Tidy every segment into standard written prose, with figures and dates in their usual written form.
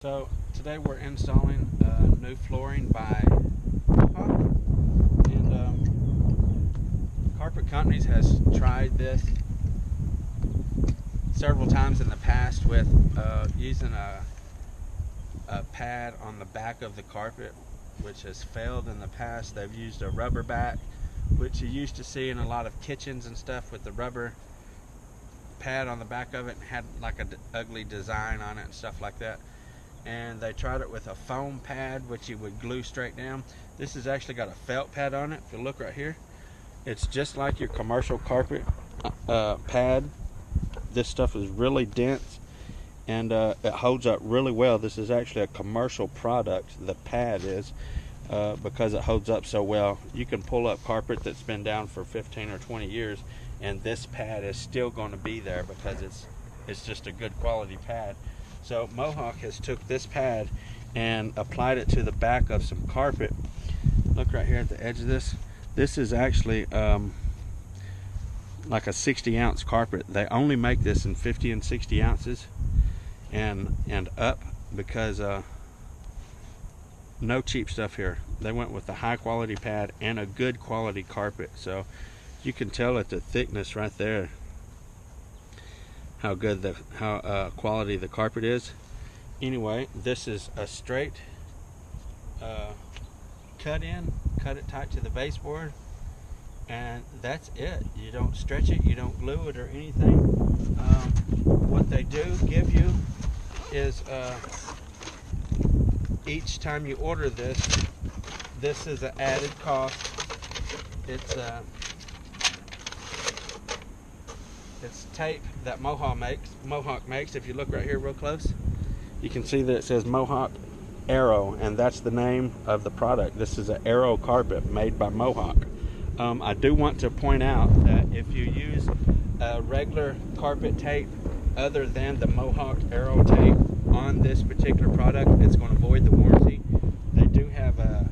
So today we're installing new flooring by Mohawk, and Carpet Companies has tried this several times in the past with using a pad on the back of the carpet, which has failed in the past. They've used a rubber back, which you used to see in a lot of kitchens and stuff, with the rubber pad on the back of it and had like an ugly design on it and stuff like that. And they tried it with a foam pad, which you would glue straight down. This has actually got a felt pad on it. If you look right here, it's just like your commercial carpet pad. This stuff is really dense, and it holds up really well. This is actually a commercial product, the pad is, because it holds up so well. You can pull up carpet that's been down for 15 or 20 years, and this pad is still going to be there because it's just a good quality pad. So Mohawk has took this pad and applied it to the back of some carpet. Look right here at the edge of this. This is actually like a 60-ounce carpet. They only make this in 50 and 60 ounces and up, because no cheap stuff here. They went with a high quality pad and a good quality carpet. So you can tell at the thickness right there how good quality the carpet is. Anyway, this is a straight cut it tight to the baseboard, and that's it. You don't stretch it, you don't glue it or anything. What they do give you is each time you order this is an added cost. It's tape that Mohawk makes. If you look right here real close, you can see that it says Mohawk Air.o, and that's the name of the product. This is an Air.o carpet made by Mohawk. I do want to point out that if you use a regular carpet tape other than the Mohawk Air.o tape on this particular product, it's going to void the warranty. They do have a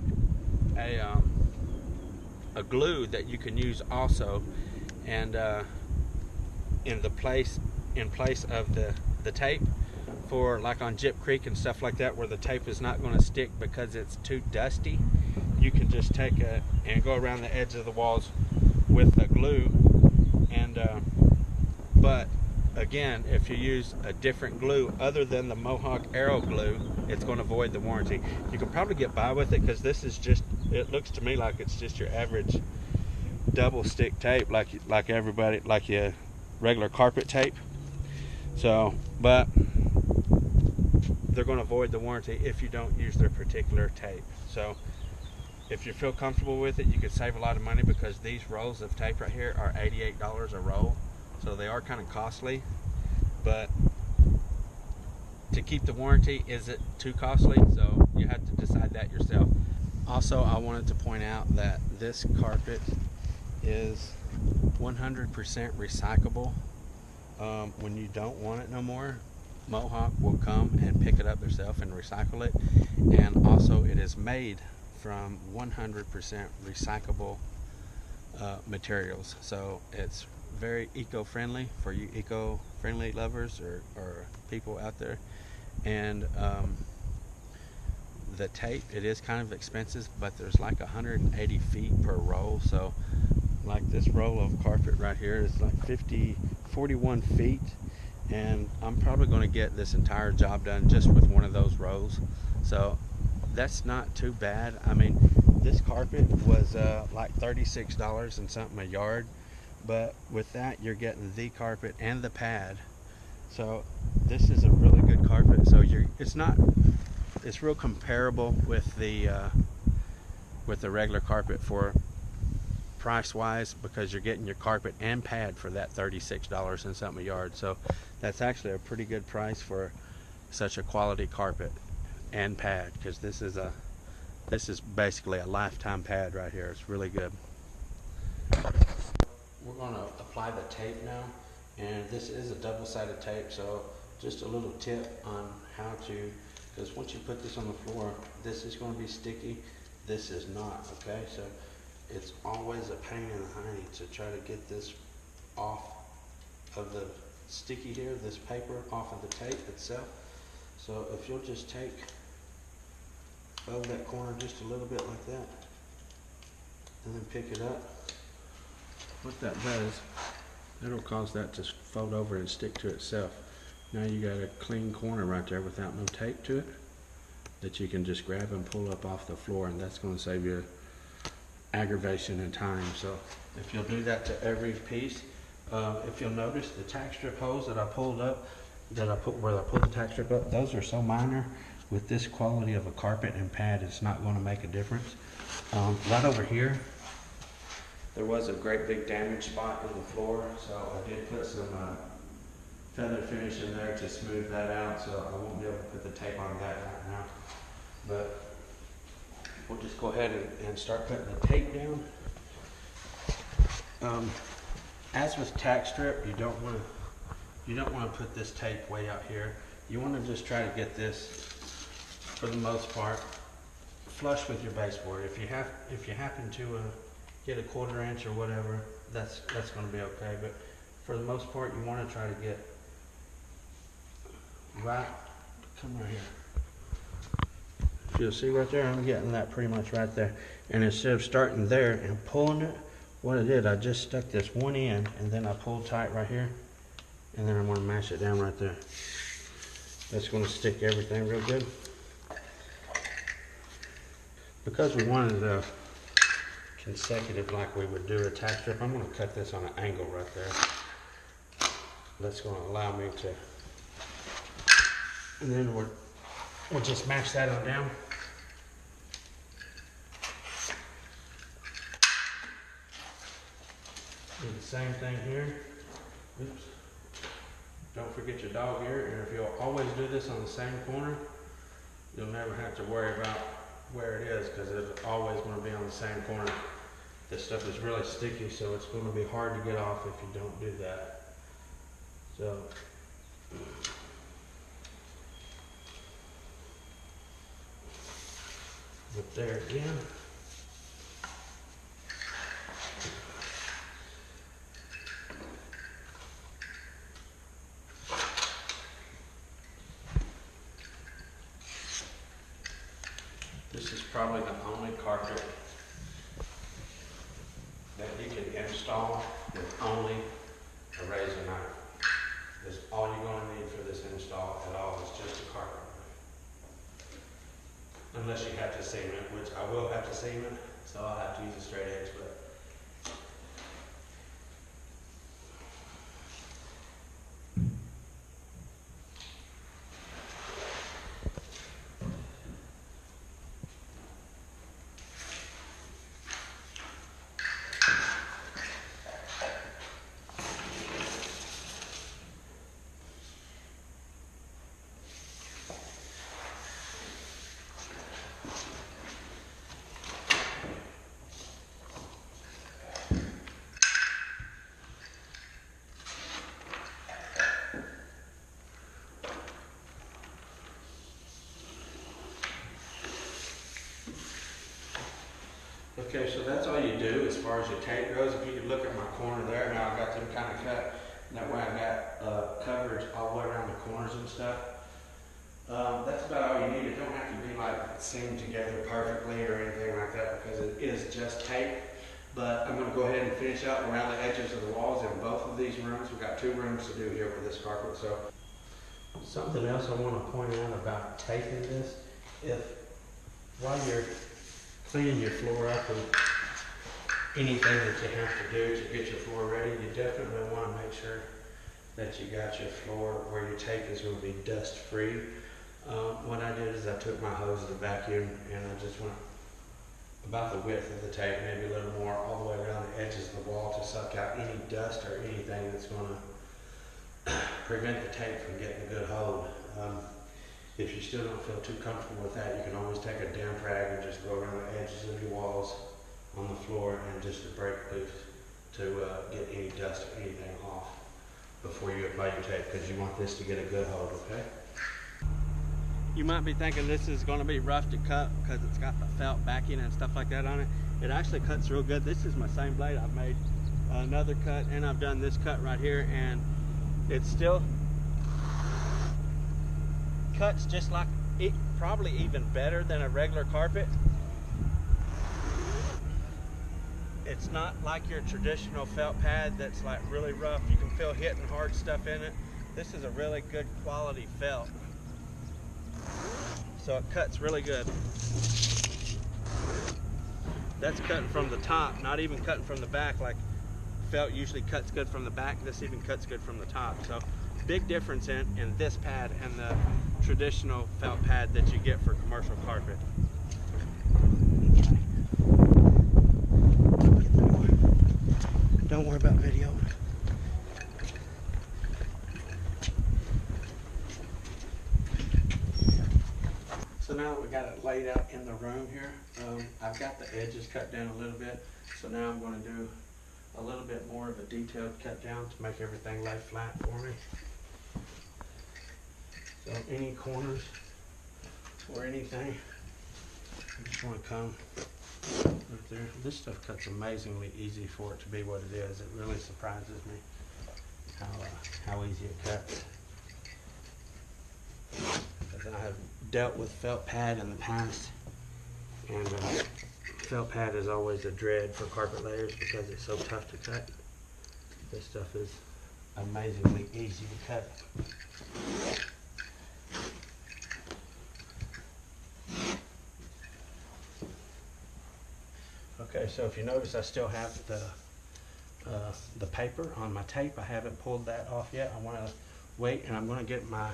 glue that you can use also, and in place of the tape, for like on Gyp Creek and stuff like that, where the tape is not going to stick because it's too dusty, you can just take it and go around the edge of the walls with the glue. And but again, if you use a different glue other than the Mohawk Air.o glue, it's going to void the warranty. You can probably get by with it, because this is just, it looks to me like it's just your average double stick tape, like your regular carpet tape. So, but they're going to void the warranty if you don't use their particular tape. So if you feel comfortable with it, you could save a lot of money, because these rolls of tape right here are $88 a roll. So they are kind of costly, but to keep the warranty, is it too costly? So you have to decide that yourself. Also, I wanted to point out that this carpet is 100% recyclable. When you don't want it no more, Mohawk will come and pick it up themselves and recycle it. And also, it is made from 100% recyclable materials. So it's very eco-friendly for you eco-friendly lovers or people out there. And the tape, it is kind of expensive, but there's like 180 feet per roll. So like this roll of carpet right here is like 41 feet, and I'm probably going to get this entire job done just with one of those rolls. So that's not too bad. I mean, this carpet was like $36 and something a yard, but with that you're getting the carpet and the pad. So this is a really good carpet. So it's real comparable with the regular carpet for price wise, because you're getting your carpet and pad for that $36 and something a yard. So that's actually a pretty good price for such a quality carpet and pad, because this is basically a lifetime pad right here. It's really good. We're going to apply the tape now, and this is a double-sided tape. So just a little tip on how to, because once you put this on the floor, this is going to be sticky, this is not, okay? So it's always a pain in the hiney to try to get this off of the sticky here, this paper off of the tape itself. So if you'll just take over that corner just a little bit like that, and then pick it up, what that does, it'll cause that to fold over and stick to itself. Now you got a clean corner right there without no tape to it that you can just grab and pull up off the floor, and that's going to save you aggravation and time. So if you'll do that to every piece, if you'll notice the tack strip holes that I pulled up, where I pulled the tack strip up, those are so minor. With this quality of a carpet and pad, it's not going to make a difference. Right over here, there was a great big damage spot in the floor, so I did put some feather finish in there to smooth that out, so I won't be able to put the tape on that right now. But we'll just go ahead and start putting the tape down. As with tack strip, you don't want to put this tape way out here. You want to just try to get this, for the most part, flush with your baseboard. If you happen to get a 1/4 inch or whatever, that's going to be okay. But for the most part, you want to try to get right. Come right here. If you'll see right there, I'm getting that pretty much right there. And instead of starting there and pulling it, what I did, I just stuck this one end and then I pulled tight right here, and then I'm going to mash it down right there. That's going to stick everything real good. Because we wanted a consecutive like we would do a tack strip, I'm going to cut this on an angle right there. That's going to allow me to, and then we'll just mash that on down. Do the same thing here. Oops. Don't forget your dog ear, and if you'll always do this on the same corner, you'll never have to worry about where it is, because it's always going to be on the same corner. This stuff is really sticky, so it's going to be hard to get off if you don't do that. So up there again. This is probably the only carpet that you can install with only a razor knife. That's all you're going to need for this install at all, is just a carpet. Unless you have to seam it, which I will have to seam it, so I'll have to use a straight edge. But okay, so that's all you do as far as your tape goes. If you could look at my corner there, now I've got them kind of cut. That way I've got coverage all the way around the corners and stuff. That's about all you need. It don't have to be like seamed together perfectly or anything like that, because it is just tape. But I'm going to go ahead and finish out around the edges of the walls in both of these rooms. We've got 2 rooms to do here for this carpet. So something else I want to point out about taping this, if while you're cleaning your floor up and anything that you have to do to get your floor ready, you definitely want to make sure that you got your floor where your tape is going to be dust free. What I did is I took my hose to the vacuum and I just went about the width of the tape, maybe a little more, all the way around the edges of the wall to suck out any dust or anything that's going to prevent the tape from getting a good hold. If you still don't feel too comfortable with that, you can always take a damp rag and just go around the edges of your walls on the floor and just to break loose to get any dust or anything off before you apply your tape, because you want this to get a good hold, okay? You might be thinking this is going to be rough to cut because it's got the felt backing and stuff like that on it. It actually cuts real good. This is my same blade. I've made another cut and I've done this cut right here, and it's still cuts just like it, probably even better than a regular carpet. It's not like your traditional felt pad that's like really rough. You can feel hitting hard stuff in it. This is a really good quality felt. So it cuts really good. That's cutting from the top, not even cutting from the back. Like felt usually cuts good from the back. This even cuts good from the top. So big difference in this pad and the traditional felt pad that you get for commercial carpet. Don't worry about video. So now that we got it laid out in the room here, I've got the edges cut down a little bit. So now I'm going to do a little bit more of a detailed cut down to make everything lay flat for me. So any corners or anything, I just want to come right there. This stuff cuts amazingly easy for it to be what it is. It really surprises me how easy it cuts. Because I have dealt with felt pad in the past, and felt pad is always a dread for carpet layers because it's so tough to cut. This stuff is amazingly easy to cut. Okay, so if you notice, I still have the paper on my tape. I haven't pulled that off yet. I want to wait, and I'm going to get my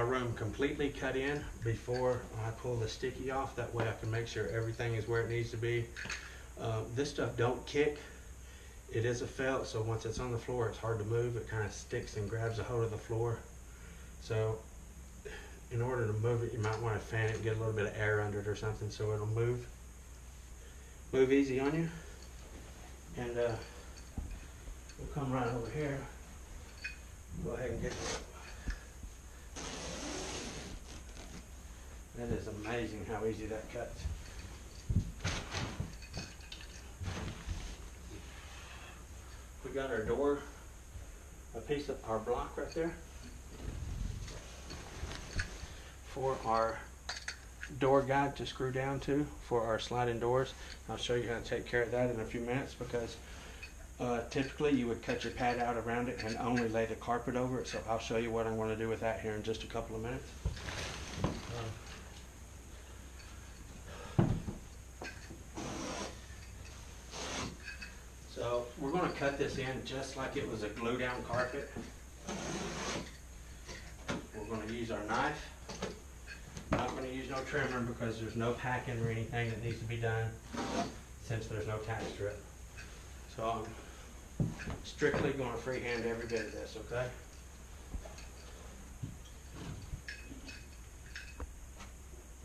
room completely cut in before I pull the sticky off. That way I can make sure everything is where it needs to be. This stuff don't kick. It is a felt, so once it's on the floor, it's hard to move. It kind of sticks and grabs a hold of the floor. So in order to move it, you might want to fan it and get a little bit of air under it or something so it'll move easy on you. And we'll come right over here. Go ahead and get it. That is amazing how easy that cuts. We got our door, a piece of our block right there for our door guide to screw down to for our sliding doors. I'll show you how to take care of that in a few minutes, because typically you would cut your pad out around it and only lay the carpet over it. So I'll show you what I'm going to do with that here in just a couple of minutes. So we're going to cut this in just like it was a glue down carpet. We're going to use our knife. Not going to use no trimmer because there's no packing or anything that needs to be done since there's no tack strip. So I'm strictly going to freehand every bit of this, okay?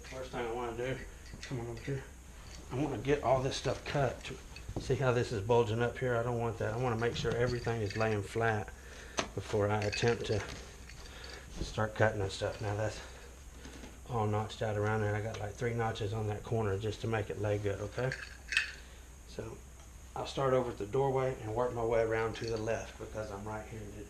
First thing I want to do, come on over here. I want to get all this stuff cut. See how this is bulging up here? I don't want that. I want to make sure everything is laying flat before I attempt to start cutting and stuff. Now that's all notched out around there. I got like 3 notches on that corner just to make it lay good, okay? So I'll start over at the doorway and work my way around to the left because I'm right-handed.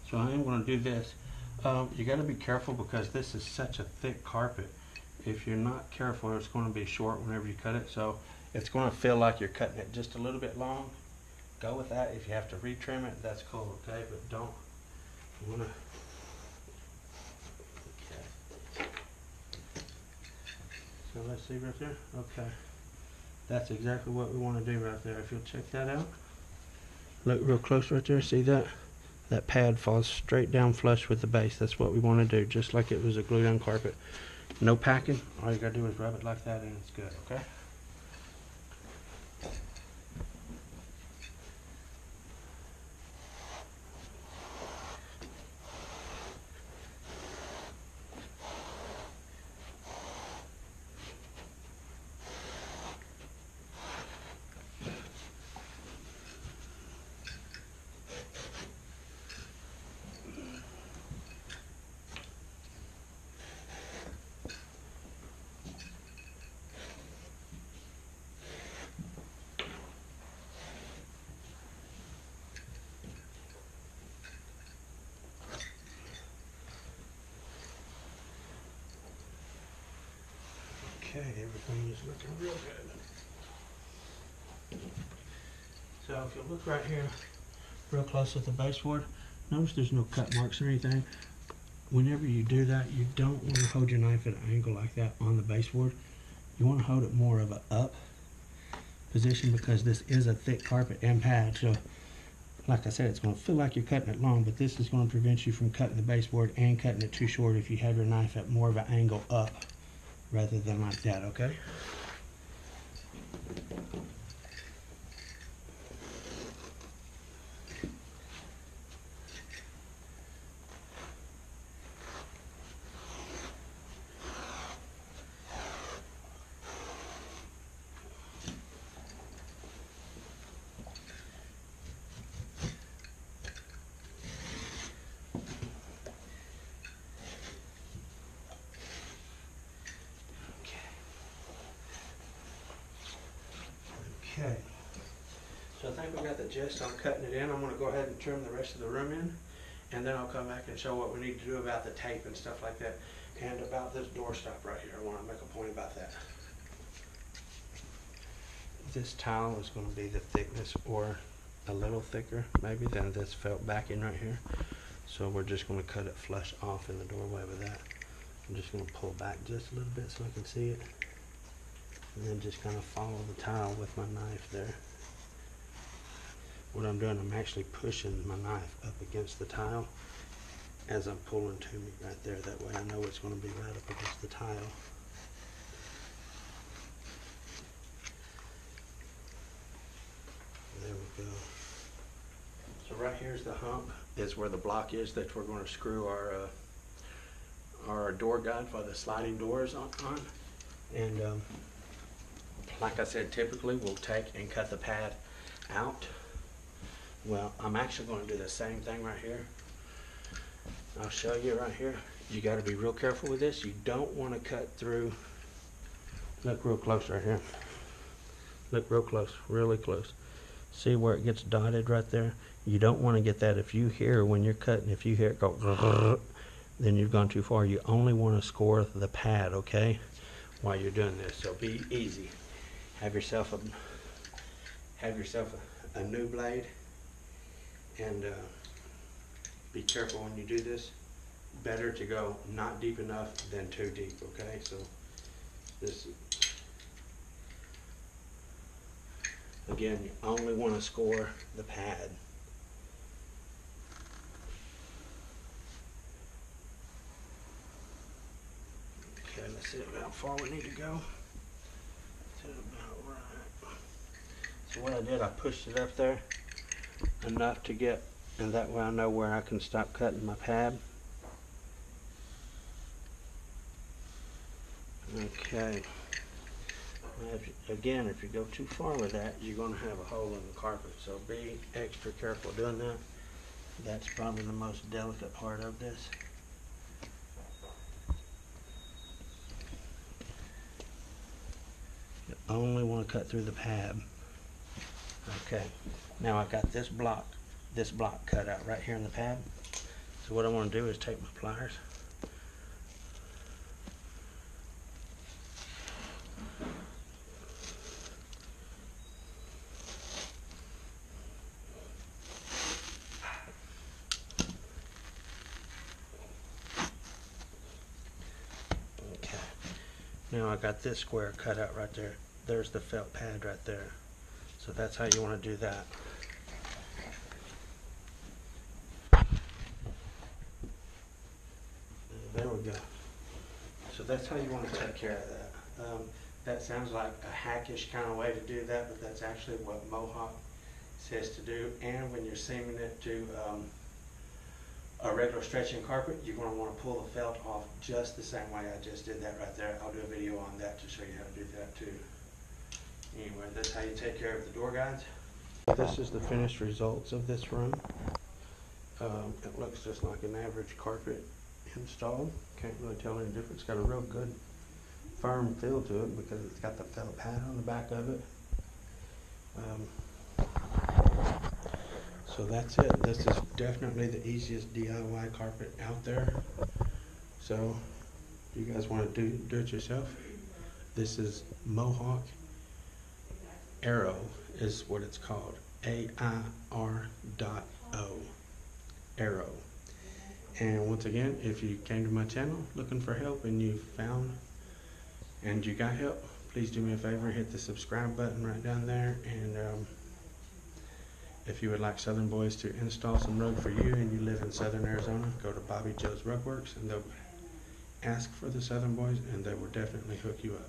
So I am going to do this. You got to be careful because this is such a thick carpet. If you're not careful, it's going to be short whenever you cut it. So it's going to feel like you're cutting it just a little bit long. Go with that. If you have to retrim it, that's cool, okay? But don't. You want to. Okay. So let's see right there. Okay. That's exactly what we want to do right there. If you'll check that out. Look real close right there. See that? That pad falls straight down flush with the base. That's what we want to do, just like it was a glue down carpet. No packing. All you gotta do is rub it like that and it's good, okay? Okay, everything is looking real good. So if you look right here, real close at the baseboard, notice there's no cut marks or anything. Whenever you do that, you don't want to hold your knife at an angle like that on the baseboard. You want to hold it more of an up position because this is a thick carpet and pad. So like I said, it's going to feel like you're cutting it long, but this is going to prevent you from cutting the baseboard and cutting it too short if you have your knife at more of an angle up rather than like that, okay? Okay, so I think we got the gist on cutting it in. I'm going to go ahead and trim the rest of the room in, and then I'll come back and show what we need to do about the tape and stuff like that, and about this door stop right here. I want to make a point about that. This tile is going to be the thickness or a little thicker maybe than this felt backing right here. So we're just going to cut it flush off in the doorway with that. I'm just going to pull back just a little bit so I can see it. And then just kind of follow the tile with my knife there. What I'm doing, I'm actually pushing my knife up against the tile as I'm pulling to me right there. That way I know it's going to be right up against the tile. There we go. So right here's the hump, is where the block is that we're going to screw our door guide for the sliding doors on. And like I said, typically we'll take and cut the pad out. Well, I'm actually going to do the same thing right here. I'll show you right here. You got to be real careful with this. You don't want to cut through. Look real close right here. Look real close, really close. See where it gets dotted right there? You don't want to get that. If you hear when you're cutting, if you hear it go, then you've gone too far. You only want to score the pad, okay, while you're doing this. So be easy. Have yourself a new blade, and be careful when you do this. Better to go not deep enough than too deep, okay? So this, again, you only want to score the pad. Okay, let's see how far we need to go. About right. So what I did, I pushed it up there enough to get, and that way I know where I can stop cutting my pad. Okay. Again, if you go too far with that, you're going to have a hole in the carpet. So be extra careful doing that. That's probably the most delicate part of this. You only want to cut through the pad. Okay. Now I got this block cut out right here in the pad. So what I want to do is take my pliers. Okay. Now I got this square cut out right there. There's the felt pad right there. So that's how you want to do that. There we go. So that's how you want to take care of that. That sounds like a hackish kind of way to do that, but that's actually what Mohawk says to do. And when you're seaming it to a regular stretching carpet, you're going to want to pull the felt off just the same way I just did that right there. I'll do a video on that to show you how to do that too. Anyway, that's how you take care of the door guides. This is the finished results of this room. It looks just like an average carpet installed. Can't really tell any difference. It's got a real good firm feel to it because it's got the felt pad on the back of it. So that's it. This is definitely the easiest DIY carpet out there. So if you guys want to do it yourself, This is Mohawk Air.o is what it's called. AIR.o. Air.o. And once again, if you came to my channel looking for help and you found and you got help, please do me a favor, hit the subscribe button right down there. And if you would like Southern Boys to install some rug for you and you live in Southern Arizona, go to Bobby Joe's Rugworks and they'll ask for the Southern Boys and they will definitely hook you up.